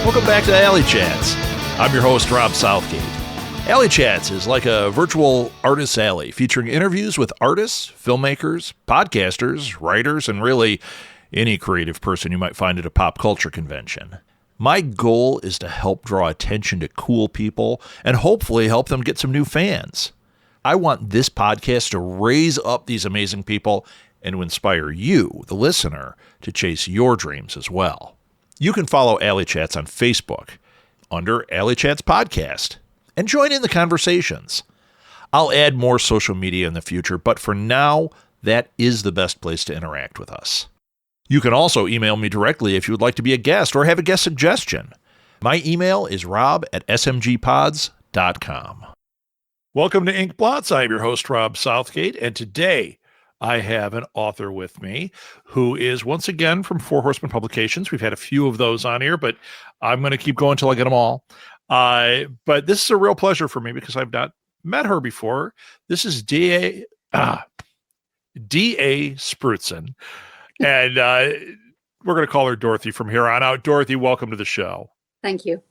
Welcome back to Alley Chats. I'm your host, Rob Southgate. Alley Chats is like a virtual artist's alley featuring interviews with artists, filmmakers, podcasters, writers, and really any creative person you might find at a pop culture convention. My goal is to help draw attention to cool people and hopefully help them get some new fans. I want this podcast to raise up these amazing people and to inspire you, the listener, to chase your dreams as well. You can follow Alley Chats on Facebook under Alley Chats Podcast and join in the conversations. I'll add more social media in the future, but for now, that is the best place to interact with us. You can also email me directly if you would like to be a guest or have a guest suggestion. My email is rob@smgpods.com. Welcome to Ink Blots. I'm your host, Rob Southgate, and today I have an author with me who is once again from Four Horsemen Publications. We've had a few of those on here, but I'm going to keep going until I get them all. But this is a real pleasure for me because I've not met her before. This is D.A. Spruzen, and we're going to call her Dorothy from here on out. Dorothy, welcome to the show. Thank you.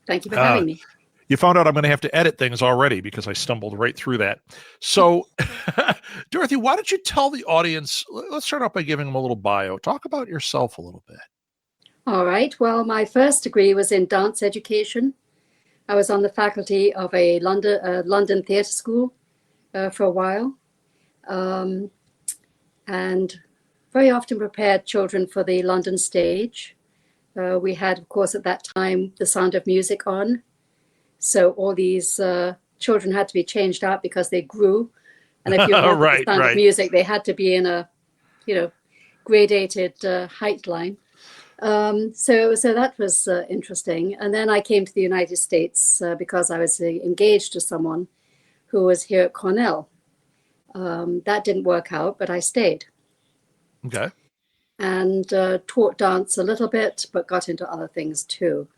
Thank you for having me. You found out I'm going to have to edit things already because I stumbled right through that. So, Dorothy, why don't you tell the audience, let's start off by giving them a little bio. Talk about yourself a little bit. All right. Well, my first degree was in dance education. I was on the faculty of a London theatre school for a while, and very often prepared children for the London stage. We had, of course, at that time, The Sound of Music on. So all these children had to be changed out because they grew. And if you had The Sound of Music, they had to be in a, gradated height line. So that was interesting. And then I came to the United States because I was engaged to someone who was here at Cornell. That didn't work out, but I stayed. Okay. And taught dance a little bit, but got into other things too.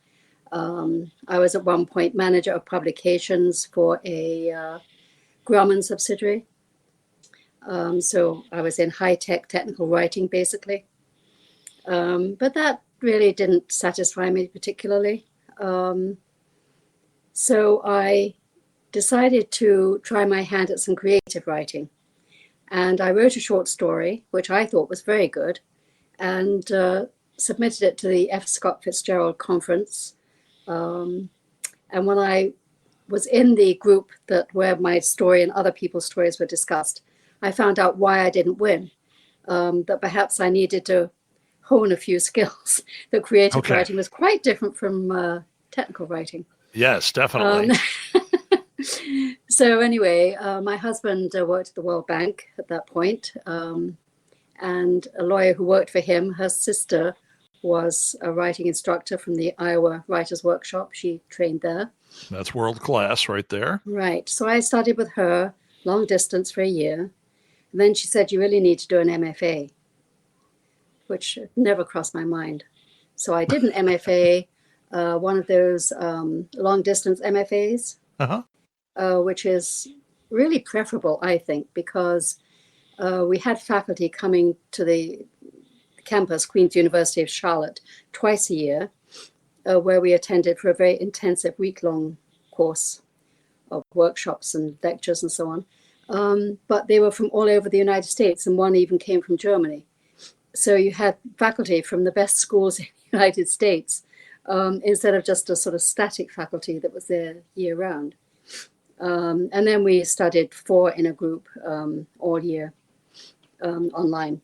I was at one point manager of publications for a Grumman subsidiary. So I was in high-tech technical writing, basically. But that really didn't satisfy me particularly. So I decided to try my hand at some creative writing. And I wrote a short story, which I thought was very good, and submitted it to the F. Scott Fitzgerald Conference. And when I was in the group where my story and other people's stories were discussed, I found out why I didn't win, that perhaps I needed to hone a few skills, that creative writing was quite different from technical writing. Yes, definitely. So anyway, my husband worked at the World Bank at that point, and a lawyer who worked for him, her sister was a writing instructor from the Iowa Writers Workshop. She trained there. That's world class right there. Right. So I studied with her long distance for a year. And then she said, you really need to do an MFA, which never crossed my mind. So I did an MFA, one of those long distance MFAs, which is really preferable, I think, because we had faculty coming to the campus, Queen's University of Charlotte, twice a year, where we attended for a very intensive week-long course of workshops and lectures and so on. But they were from all over the United States, and one even came from Germany. So you had faculty from the best schools in the United States, instead of just a sort of static faculty that was there year-round. And then we studied 4 in a group all year online.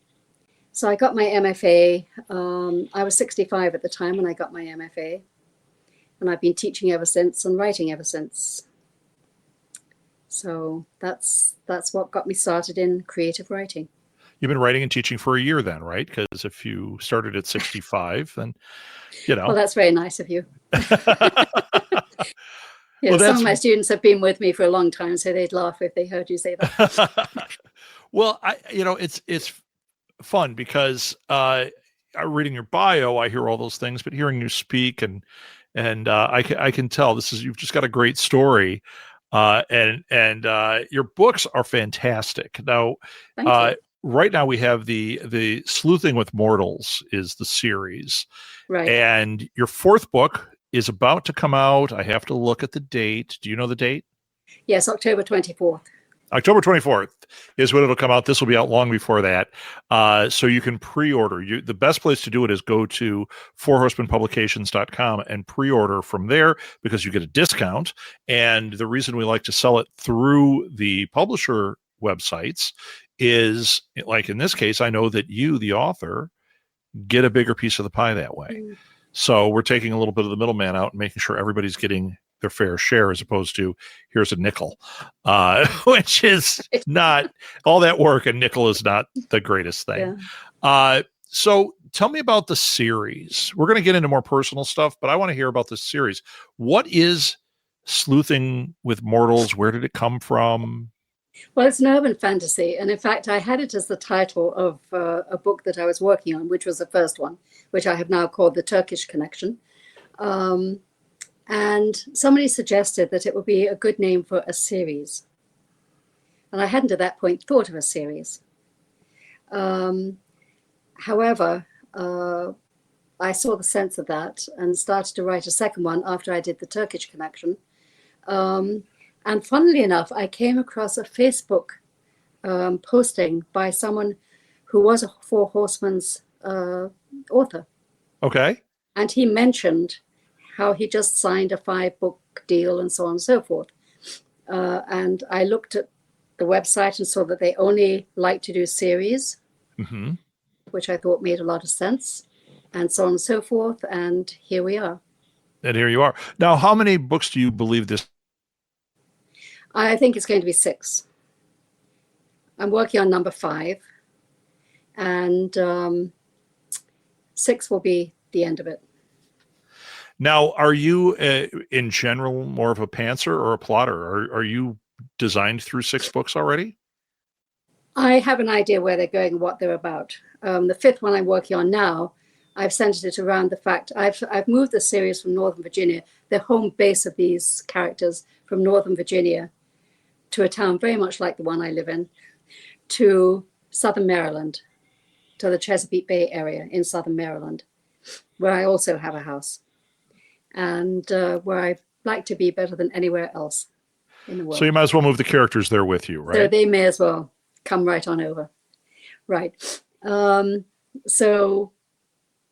So I got my MFA. I was 65 at the time when I got my MFA. And I've been teaching ever since and writing ever since. So that's what got me started in creative writing. You've been writing and teaching for a year then, right? Because if you started at 65, then, Well, that's very nice of you. Some of my students have been with me for a long time, so they'd laugh if they heard you say that. Well, it's fun because reading your bio, I hear all those things, but hearing you speak and I can tell you've just got a great story, and your books are fantastic. Now, right now we have the Sleuthing with Mortals is the series. Right. And your fourth book is about to come out. I have to look at the date. Do you know the date? Yes, October 24th. October 24th is when it'll come out. This will be out long before that. So you can pre-order. The best place to do it is go to fourhorsemanpublications.com and pre-order from there because you get a discount. And the reason we like to sell it through the publisher websites is, like in this case, I know that you, the author, get a bigger piece of the pie that way. Mm. So we're taking a little bit of the middleman out and making sure everybody's getting their fair share as opposed to here's a nickel, which is not all that work. A nickel is not the greatest thing. Yeah. So tell me about the series. We're going to get into more personal stuff, but I want to hear about this series. What is Sleuthing with Mortals? Where did it come from? Well, it's an urban fantasy. And in fact, I had it as the title of a book that I was working on, which was the first one, which I have now called The Turkish Connection. And somebody suggested that it would be a good name for a series. And I hadn't at that point thought of a series. However, I saw the sense of that and started to write a second one after I did The Turkish Connection. And funnily enough, I came across a Facebook posting by someone who was a Four Horsemen's author. Okay. And he mentioned how he just signed a 5-book deal and so on and so forth. And I looked at the website and saw that they only like to do series, mm-hmm. which I thought made a lot of sense, and so on and so forth. And here we are. And here you are. Now, how many books do you believe this? I think it's going to be 6. I'm working on number 5, and 6 will be the end of it. Now, are you, in general, more of a pantser or a plotter? Are you designed through 6 books already? I have an idea where they're going and what they're about. The 5th one I'm working on now, I've centered it around the fact I've moved the series from Northern Virginia, the home base of these characters, from Northern Virginia to a town very much like the one I live in, to Southern Maryland, to the Chesapeake Bay area in Southern Maryland, where I also have a house. And where I'd like to be better than anywhere else in the world. So you might as well move the characters there with you, right? So they may as well come right on over. Right. So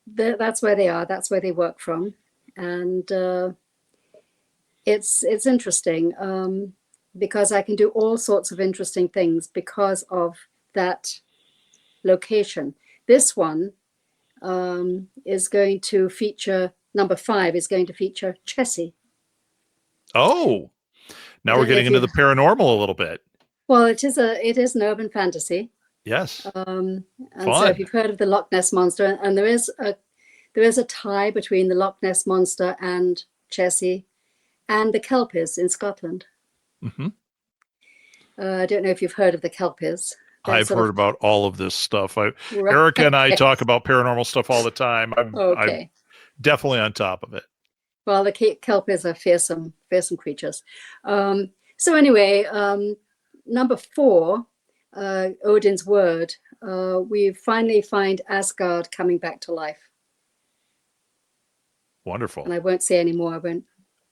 that's where they are. That's where they work from. And it's interesting because I can do all sorts of interesting things because of that location. This one is going to feature... Number 5 is going to feature Chessie. Oh, now we're getting into the paranormal a little bit. Well, it is an urban fantasy. Yes. And so if you've heard of the Loch Ness Monster, and there is a tie between the Loch Ness Monster and Chessie and the Kelpies in Scotland. Mm-hmm. I don't know if you've heard of the Kelpies. I've heard about all of this stuff. Erica and I talk about paranormal stuff all the time. I'm definitely on top of it. Well, the Kelpies are fearsome creatures. So anyway, number 4, Odin's word, we finally find Asgard coming back to life. Wonderful. And I won't say any more.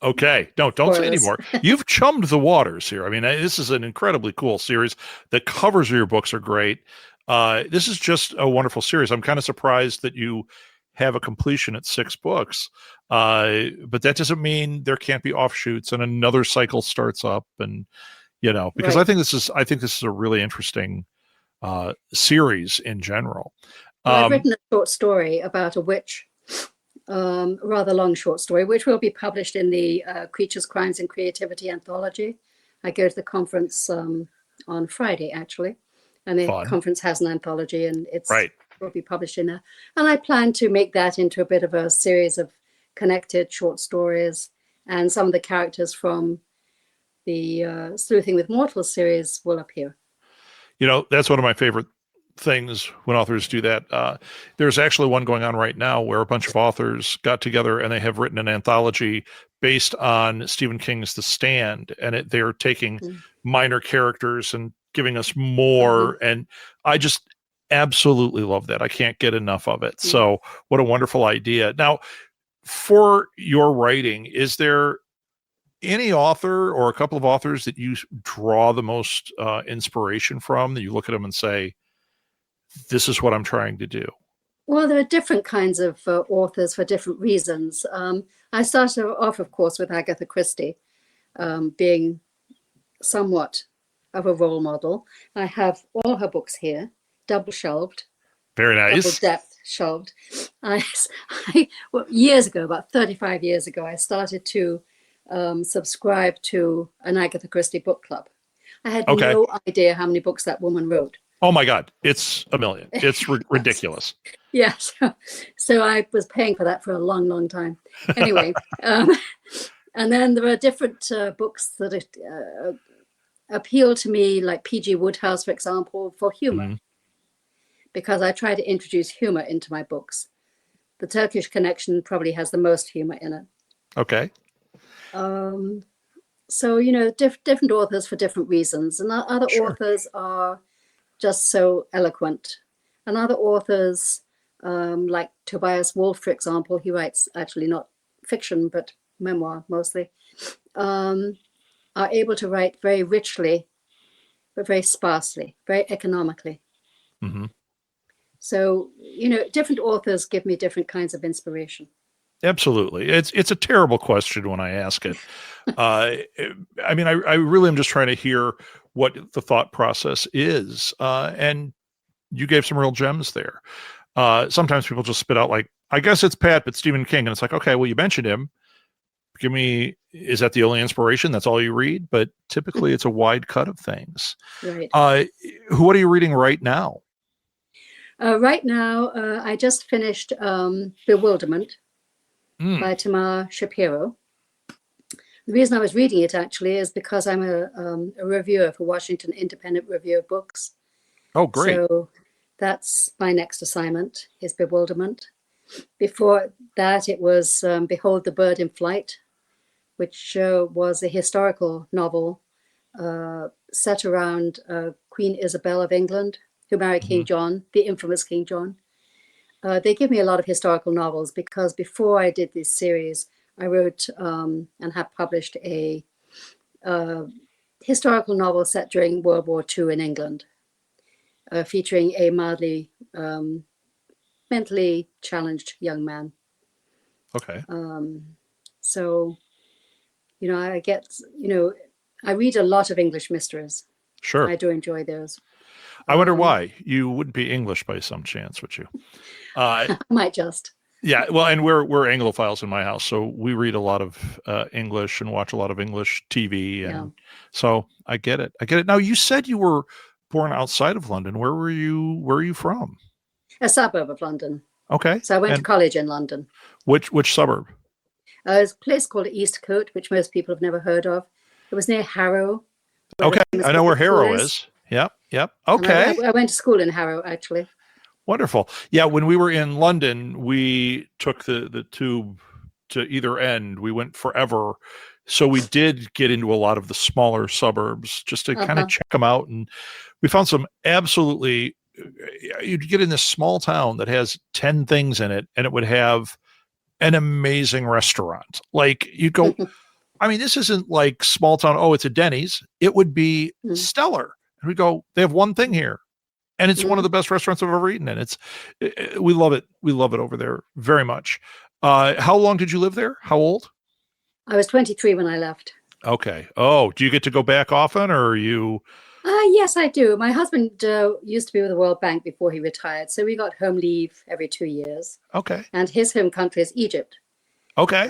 Okay. No, don't say any more. You've chummed the waters here. I mean, this is an incredibly cool series. The covers of your books are great. This is just a wonderful series. I'm kind of surprised that you have a completion at 6 books. But that doesn't mean there can't be offshoots and another cycle starts up, and because right. I think this is a really interesting series in general. Well, I've written a short story about a witch, a rather long short story, which will be published in the Creatures, Crimes and Creativity anthology. I go to the conference on Friday, actually, and the conference has an anthology, and it's right. will be published in there. And I plan to make that into a bit of a series of connected short stories, and some of the characters from the Sleuthing with Mortals series will appear. That's one of my favorite things when authors do that. There's actually one going on right now where a bunch of authors got together and they have written an anthology based on Stephen King's The Stand, and they're taking minor characters and giving us more. And I just absolutely love that. I can't get enough of it. So what a wonderful idea. Now, for your writing, is there any author or a couple of authors that you draw the most inspiration from, that you look at them and say, this is what I'm trying to do? Well, there are different kinds of authors for different reasons. I started off, of course, with Agatha Christie, being somewhat of a role model. I have all her books here, double shelved. Very nice. Double depth shelved. Years ago, about 35 years ago, I started to subscribe to an Agatha Christie book club. I had no idea how many books that woman wrote. Oh my God, it's a million. It's ridiculous. Yeah, so I was paying for that for a long, long time. Anyway, and then there are different books that appeal to me, like P.G. Wodehouse, for example, for humor, because I try to introduce humor into my books. The Turkish Connection probably has the most humor in it. Okay. So, you know, different authors for different reasons. And other authors are just so eloquent. And other authors, like Tobias Wolff, for example, he writes actually not fiction, but memoir mostly, are able to write very richly, but very sparsely, very economically. So, you know, different authors give me different kinds of inspiration. Absolutely. It's a terrible question when I ask it. I mean, I really am just trying to hear what the thought process is. And you gave some real gems there. Sometimes people just spit out like, I guess it's Pat, but Stephen King. And it's like, okay, well, you mentioned him. Is that the only inspiration? That's all you read? But typically it's a wide cut of things. Right. What are you reading right now? Right now, I just finished Bewilderment by Tamar Shapiro. The reason I was reading it actually is because I'm a reviewer for Washington Independent Review of Books. Oh, great. So that's my next assignment, is Bewilderment. Before that, it was Behold the Bird in Flight, which was a historical novel set around Queen Isabel of England, who married King John, the infamous King John. They give me a lot of historical novels because before I did this series, I wrote and have published a historical novel set during World War II in England, featuring a mildly mentally challenged young man. Okay. So, you know, I read a lot of English mysteries. Sure. I do enjoy those. I wonder why. You wouldn't be English by some chance, would you? I might just. Yeah, well, and we're Anglophiles in my house, so we read a lot of English and watch a lot of English TV, and so I get it. Now, you said you were born outside of London. Where were you from? A suburb of London. Okay. So I went to college in London. Which suburb? There's a place called Eastcote, which most people have never heard of. It was near Harrow. Okay, I know where Harrow is. Yep. Okay. I went to school in Harrow, actually. Wonderful. Yeah, when we were in London, we took the tube to either end. We went forever. So we did get into a lot of the smaller suburbs just to kind of check them out. And we found some absolutely, you'd get in this small town that has 10 things in it, and it would have an amazing restaurant. Like you'd go, I mean, this isn't like small town, oh, it's a Denny's. It would be stellar. And we go, they have one thing here. And it's one of the best restaurants I've ever eaten in. We love it. We love it over there very much. How long did you live there? How old? I was 23 when I left. Okay. Oh, do you get to go back often, or are you? Yes, I do. My husband used to be with the World Bank before he retired. So we got home leave every 2 years. Okay. And his home country is Egypt. Okay.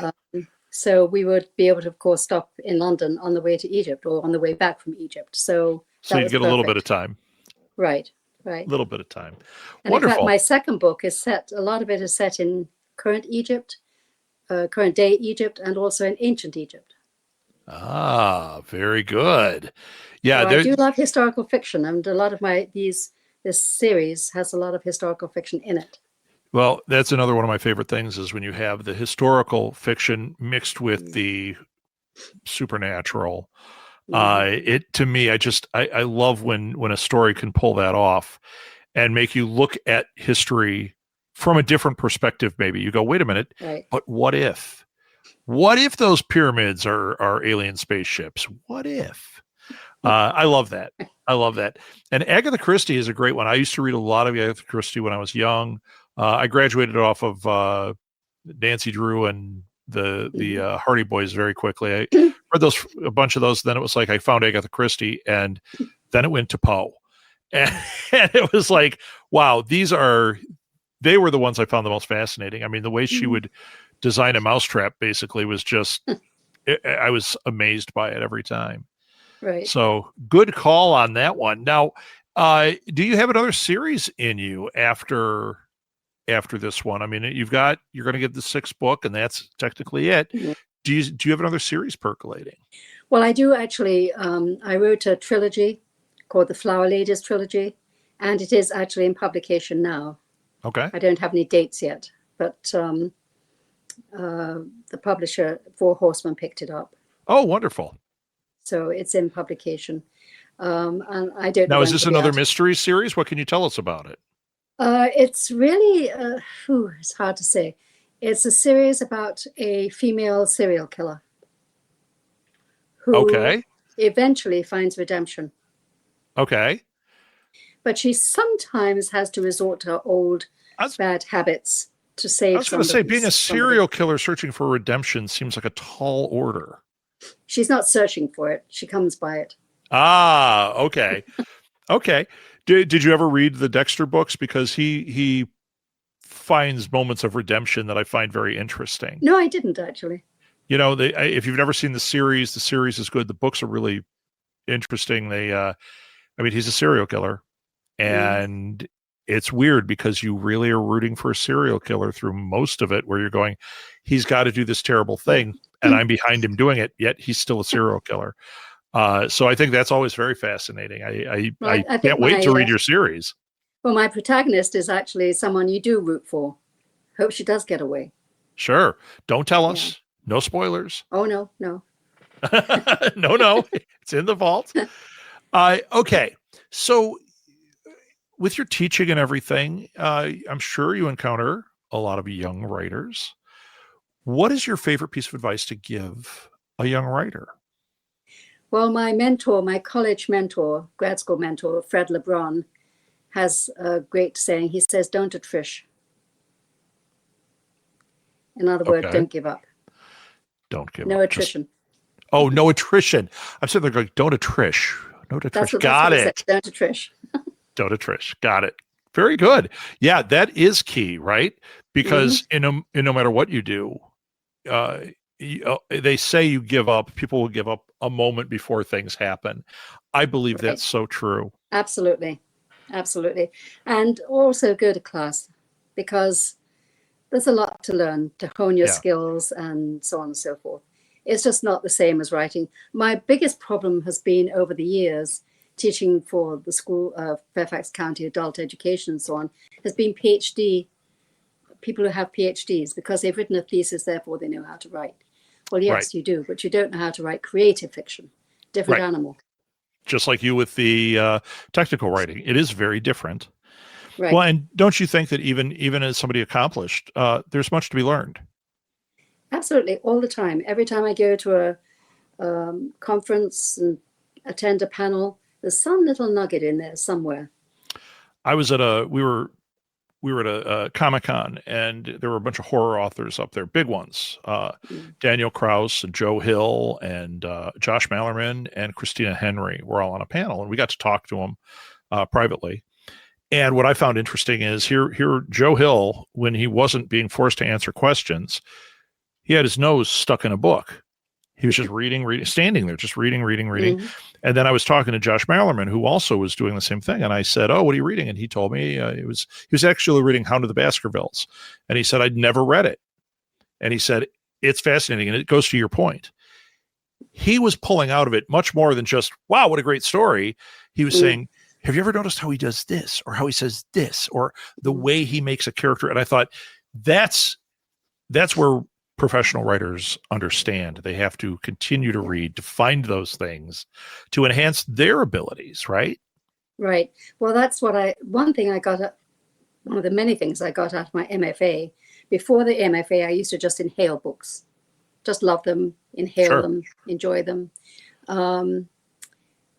So we would be able to, of course, stop in London on the way to Egypt or on the way back from Egypt. So you get a little bit of time. Right. A little bit of time. And Wonderful. in fact, my second book is set, a lot of it is set in current Egypt, current day Egypt, and also in ancient Egypt. Ah, very good. Yeah. So I do love historical fiction, and a lot of this series has a lot of historical fiction in it. Well, that's another one of my favorite things is when you have the historical fiction mixed with the supernatural. It to me, I love when a story can pull that off and make you look at history from a different perspective. Maybe you go, wait a minute, Right. but what if? What if those pyramids are alien spaceships? What if? I love that. I love that. And Agatha Christie is a great one. I used to read a lot of Agatha Christie when I was young. I graduated off of Nancy Drew and the Hardy Boys very quickly. I read a bunch of those. Then it was like I found Agatha Christie, and then it went to Poe, and it was like, wow, they were the ones I found the most fascinating. I mean, the way she would design a mousetrap basically was just, I was amazed by it every time. Right. So good call on that one. Now, do you have another series in you after this one? I mean, you're going to get the 6th book, and that's technically it. Mm-hmm. Do you have another series percolating? Well, I do actually. I wrote a trilogy called the Flower Ladies Trilogy, and it is actually in publication now. Okay. I don't have any dates yet, but the publisher, Four Horsemen, picked it up. Oh, wonderful. So it's in publication. And I don't know. Now, is this another mystery series? What can you tell us about it? It's really, it's hard to say. It's a series about a female serial killer who eventually finds redemption. Okay. But she sometimes has to resort to her old bad habits to save. I was going to say, being a serial killer searching for redemption seems like a tall order. She's not searching for it. She comes by it. Ah, okay. Okay. Did you ever read the Dexter books? Because he finds moments of redemption that I find very interesting. No, I didn't actually. You know, if you've never seen the series is good. The books are really interesting. I mean, he's a serial killer, and it's weird because you really are rooting for a serial killer through most of it, where you're going, he's got to do this terrible thing, and I'm behind him doing it, yet he's still a serial killer. So I think that's always very fascinating. I can't wait to read your series. Well, my protagonist is actually someone you do root for. Hope she does get away. Sure. Don't tell us. Yeah. No spoilers. Oh, no. No. It's in the vault. Okay. So with your teaching and everything, I'm sure you encounter a lot of young writers. What is your favorite piece of advice to give a young writer? Well, my mentor, my college mentor, grad school mentor, Fred LeBron, has a great saying. He says, don't attrish. In other words, don't give up. Don't give up. No attrition. No attrition. I'm sitting there going, don't attrish. Don't attrish. Got it. Don't attrish. Don't attrish. Got it. Very good. Yeah, that is key, right? Because no matter what you do, they say you give up. People will give up a moment before things happen. I believe that's so true. Absolutely. Absolutely. And also go to class, because there's a lot to learn to hone your skills and so on and so forth. It's just not the same as writing. My biggest problem has been over the years teaching for the school of Fairfax County adult education and so on, has been people who have PhDs, because they've written a thesis, therefore they know how to write. Well, yes, you do, but you don't know how to write creative fiction. Different animal. Just like you with the technical writing. It is very different. Right. Well, and don't you think that even as somebody accomplished, there's much to be learned? Absolutely, all the time. Every time I go to a conference and attend a panel, there's some little nugget in there somewhere. I was at we were at a Comic-Con, and there were a bunch of horror authors up there, big ones. Daniel Kraus and Joe Hill and Josh Mallerman and Christina Henry were all on a panel, and we got to talk to them privately. And what I found interesting is here Joe Hill, when he wasn't being forced to answer questions, he had his nose stuck in a book. He was just reading, standing there, just reading. And then I was talking to Josh Mallerman, who also was doing the same thing. And I said, "Oh, what are you reading?" And he told me he was actually reading Hound of the Baskervilles. And he said, "I'd never read it." And he said, "It's fascinating." And it goes to your point. He was pulling out of it much more than just, "Wow, what a great story." He was saying, "Have you ever noticed how he does this, or how he says this, or the way he makes a character?" And I thought, that's where professional writers understand. They have to continue to read, to find those things, to enhance their abilities, right? Right. Well, that's one thing I got, one of the many things I got out of my MFA. Before the MFA, I used to just inhale books, just love them, inhale them, enjoy them.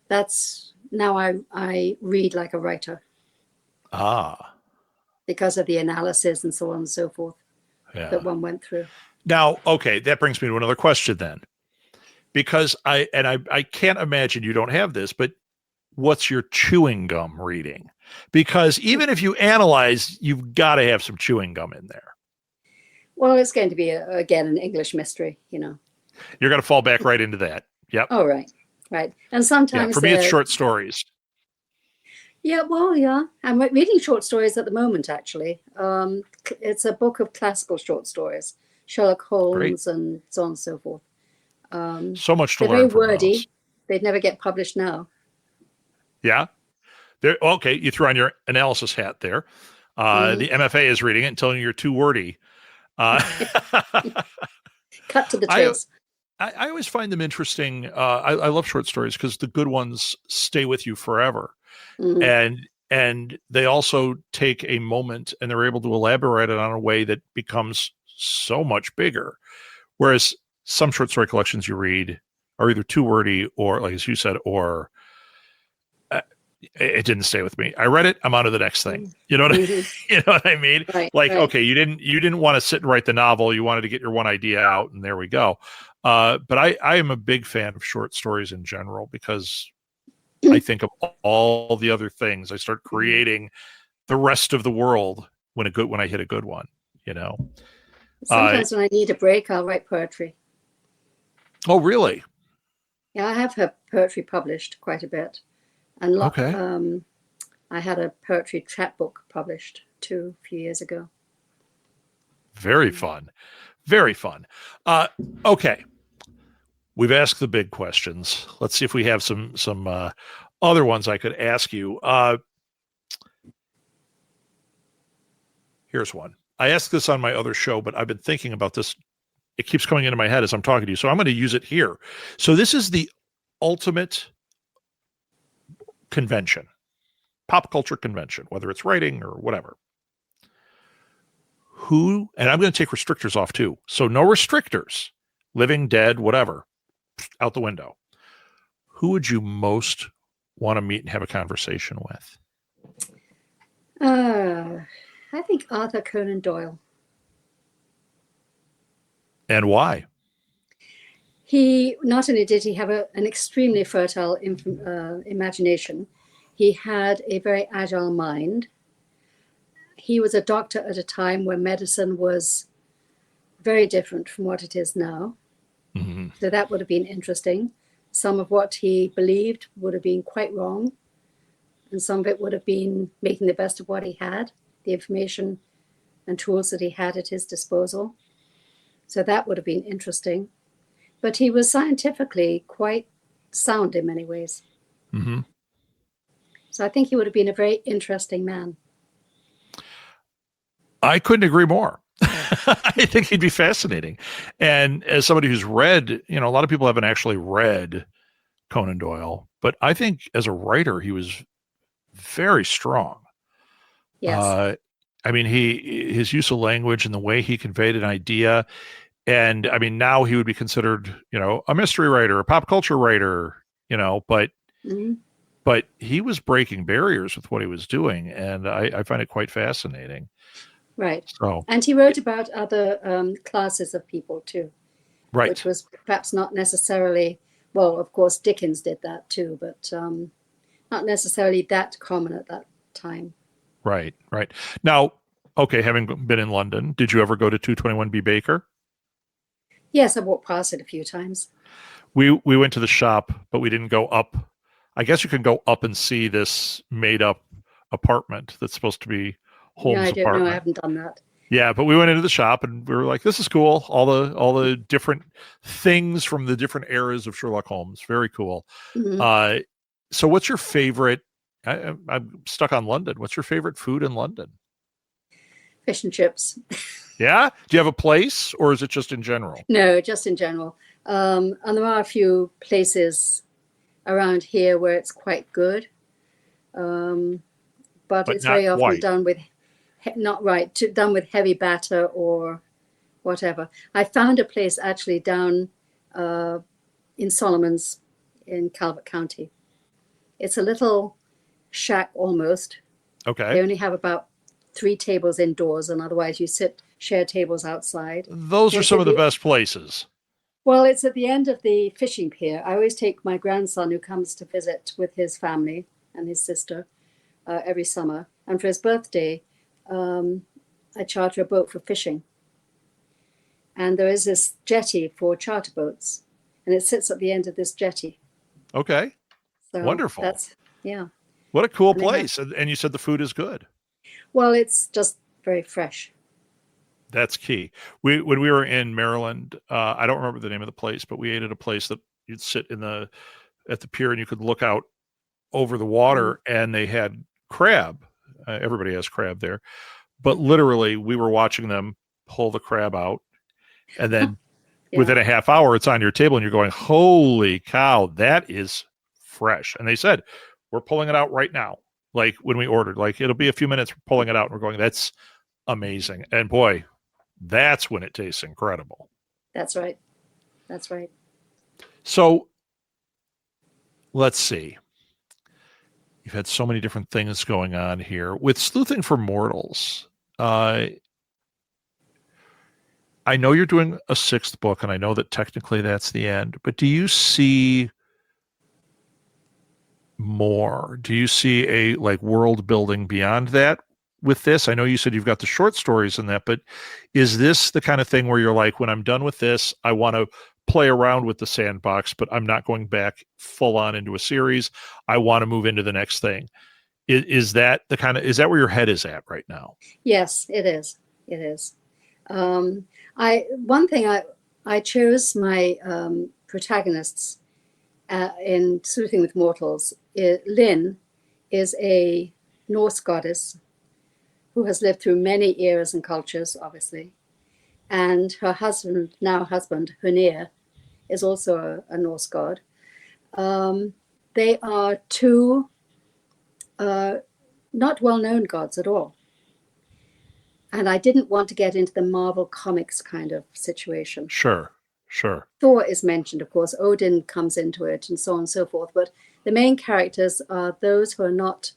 That's now I read like a writer. Because of the analysis and so on and so forth that one went through. Now, okay, that brings me to another question then. Because I can't imagine you don't have this, but what's your chewing gum reading? Because even if you analyze, you've got to have some chewing gum in there. Well, it's going to be, again, an English mystery, You're going to fall back right into that. Yep. Oh, right. Right. And sometimes... for me, it's short stories. Yeah, well, yeah. I'm reading short stories at the moment, actually. It's a book of classical short stories. Sherlock Holmes and so on and so forth. So much to learn. They're very wordy. They'd never get published now. Yeah. Okay, you threw on your analysis hat there. The MFA is reading it and telling you you're too wordy. Cut to the chase. I always find them interesting. I love short stories because the good ones stay with you forever. And they also take a moment and they're able to elaborate it on a way that becomes so much bigger. Whereas some short story collections you read are either too wordy or, like as you said, or it didn't stay with me. I read it. I'm on to the next thing. You know what you know what I mean? Right, okay, you didn't want to sit and write the novel. You wanted to get your one idea out, and there we go. But I am a big fan of short stories in general because I think of all the other things. I start creating the rest of the world when I hit a good one. Sometimes when I need a break, I'll write poetry. Oh, really? Yeah, I have had poetry published quite a bit. And I had a poetry chapbook published too a few years ago. Very fun. Very fun. Okay. We've asked the big questions. Let's see if we have some other ones I could ask you. Here's one. I asked this on my other show, but I've been thinking about this. It keeps coming into my head as I'm talking to you. So I'm going to use it here. So this is the ultimate convention, pop culture convention, whether it's writing or whatever. And I'm going to take restrictors off too. So no restrictors, living, dead, whatever, out the window. Who would you most want to meet and have a conversation with? I think Arthur Conan Doyle. And why? He not only did he have an extremely fertile imagination, he had a very agile mind. He was a doctor at a time when medicine was very different from what it is now. So that would have been interesting. Some of what he believed would have been quite wrong, and some of it would have been making the best of what he had, the information and tools that he had at his disposal. So that would have been interesting. But he was scientifically quite sound in many ways. So I think he would have been a very interesting man. I couldn't agree more. I think he'd be fascinating. And as somebody who's read, a lot of people haven't actually read Conan Doyle, but I think as a writer, he was very strong. Yes. I mean, his use of language and the way he conveyed an idea. And I mean, now he would be considered, a mystery writer, a pop culture writer, but he was breaking barriers with what he was doing. And I find it quite fascinating. Right. So, and he wrote about other classes of people too. Right. Which was perhaps not necessarily, well, of course, Dickens did that too, but not necessarily that common at that time. Right. Now, okay, having been in London, did you ever go to 221B Baker? Yes, I walked past it a few times. We went to the shop, but we didn't go up. I guess you can go up and see this made-up apartment that's supposed to be Holmes' apartment. I don't know. I haven't done that. Yeah, but we went into the shop and we were like, "This is cool. All the different things from the different eras of Sherlock Holmes. Very cool." So, what's your favorite? I'm stuck on London. What's your favorite food in London? Fish and chips. Yeah? Do you have a place, or is it just in general? No, just in general. And there are a few places around here where it's quite good. But But it's not very often quite. done with, not right, done with heavy batter or whatever. I found a place actually down in Solomon's in Calvert County. It's a little shack almost. Okay. They only have about 3 tables indoors, and otherwise you share tables outside. Those are some of the best places. Well, it's at the end of the fishing pier. I always take my grandson who comes to visit with his family and his sister every summer. And for his birthday, I charter a boat for fishing. And there is this jetty for charter boats, and it sits at the end of this jetty. Okay. So wonderful. Yeah. What a cool place. And you said the food is good. Well, it's just very fresh. That's key. When we were in Maryland, I don't remember the name of the place, but we ate at a place that you'd sit at the pier and you could look out over the water, and they had crab. Everybody has crab there, but literally we were watching them pull the crab out, and then within a half hour it's on your table and you're going, holy cow, that is fresh. And they said, we're pulling it out right now. Like when we ordered, like it'll be a few minutes, we're pulling it out. And we're going, that's amazing. And boy, that's when it tastes incredible. That's right. That's right. So let's see. You've had so many different things going on here. With Sleuthing for Mortals, I know you're doing a 6th book, and I know that technically that's the end, but do you see more? Do you see a world building beyond that with this? I know you said you've got the short stories in that, but is this the kind of thing where you're like, when I'm done with this, I want to play around with the sandbox, but I'm not going back full on into a series. I want to move into the next thing. Is that where your head is at right now? Yes, it is. It is. I chose my protagonists in Sleuthing with Mortals. Lynn is a Norse goddess who has lived through many eras and cultures, obviously. And her husband, Hönir, is also a Norse god. They are 2 not well-known gods at all. And I didn't want to get into the Marvel Comics kind of situation. Sure. Thor is mentioned, of course. Odin comes into it, and so on and so forth. But the main characters are those who are not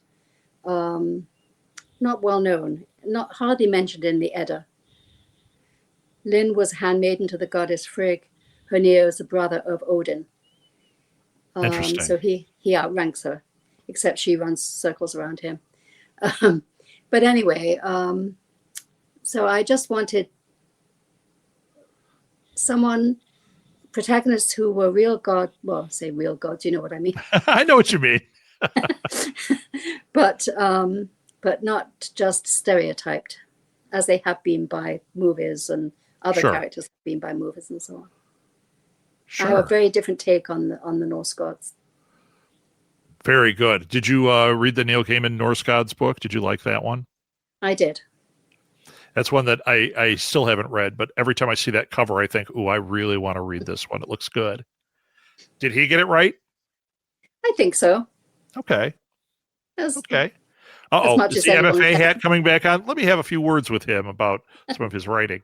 well known, not hardly mentioned in the Edda. Lynn was handmaiden to the goddess Frigg. Hönir is the brother of Odin. Interesting. So he outranks her, except she runs circles around him. But anyway, so I just wanted protagonists who were real gods, you know what I mean? I know what you mean. But not just stereotyped, as they have been by movies, and other characters have been by movies and so on. Sure. I have a very different take on the Norse gods. Very good. Did you read the Neil Gaiman Norse Gods book? Did you like that one? I did. That's one that I still haven't read, but every time I see that cover, I think, ooh, I really want to read this one. It looks good. Did he get it right? I think so. Okay. Okay. Is the MFA hat coming back on? Let me have a few words with him about some of his writing.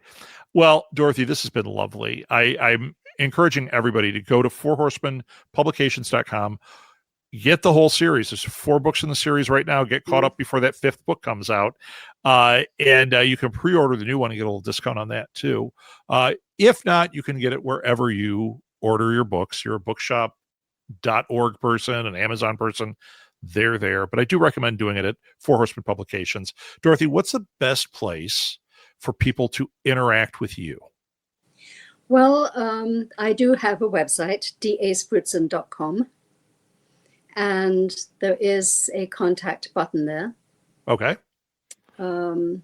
Well, Dorothy, this has been lovely. I'm encouraging everybody to go to fourhorsemanpublications.com. Get the whole series. There's 4 books in the series right now. Get caught up before that 5th book comes out. And you can pre-order the new one and get a little discount on that too. If not, you can get it wherever you order your books. You're a bookshop.org person, an Amazon person, they're there. But I do recommend doing it at Four Horsemen Publications. Dorothy, what's the best place for people to interact with you? Well, I do have a website, daspruzen.com. And there is a contact button there. Okay. What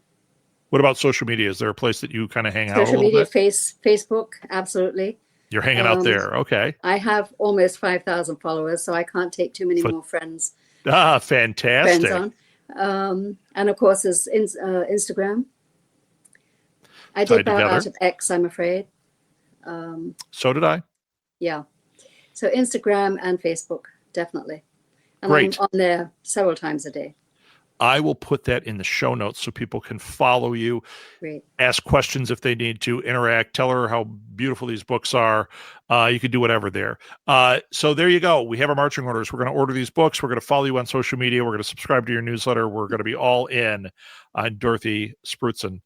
about social media? Is there a place that you kind of hang out a little bit? Social media, Facebook, absolutely. You're hanging out there. Okay. I have almost 5,000 followers, so I can't take too many more friends. Fantastic. Friends on. And of course, there's Instagram. I did bow out of X, I'm afraid. So did I. Yeah. So Instagram and Facebook, definitely. And Great. I'm on there several times a day. I will put that in the show notes so people can follow you, Great. Ask questions if they need to, interact, tell her how beautiful these books are. You could do whatever there. So there you go. We have our marching orders. We're going to order these books. We're going to follow you on social media. We're going to subscribe to your newsletter. We're going to be all in on Dorothy Spruzen.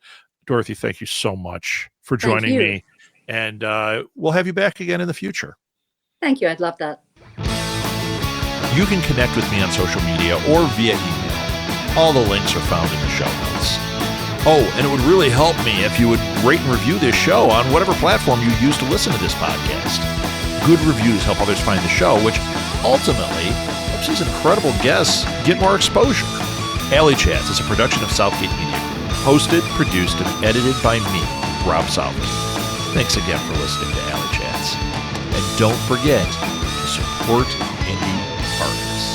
Dorothy, thank you so much for joining me. And we'll have you back again in the future. Thank you. I'd love that. You can connect with me on social media or via email. All the links are found in the show notes. Oh, and it would really help me if you would rate and review this show on whatever platform you use to listen to this podcast. Good reviews help others find the show, which ultimately helps these incredible guests get more exposure. Alley Chats is a production of Southgate Media Group, hosted, produced, and edited by me, Rob Southgate. Thanks again for listening to Alley Chats. And don't forget to support indie artists.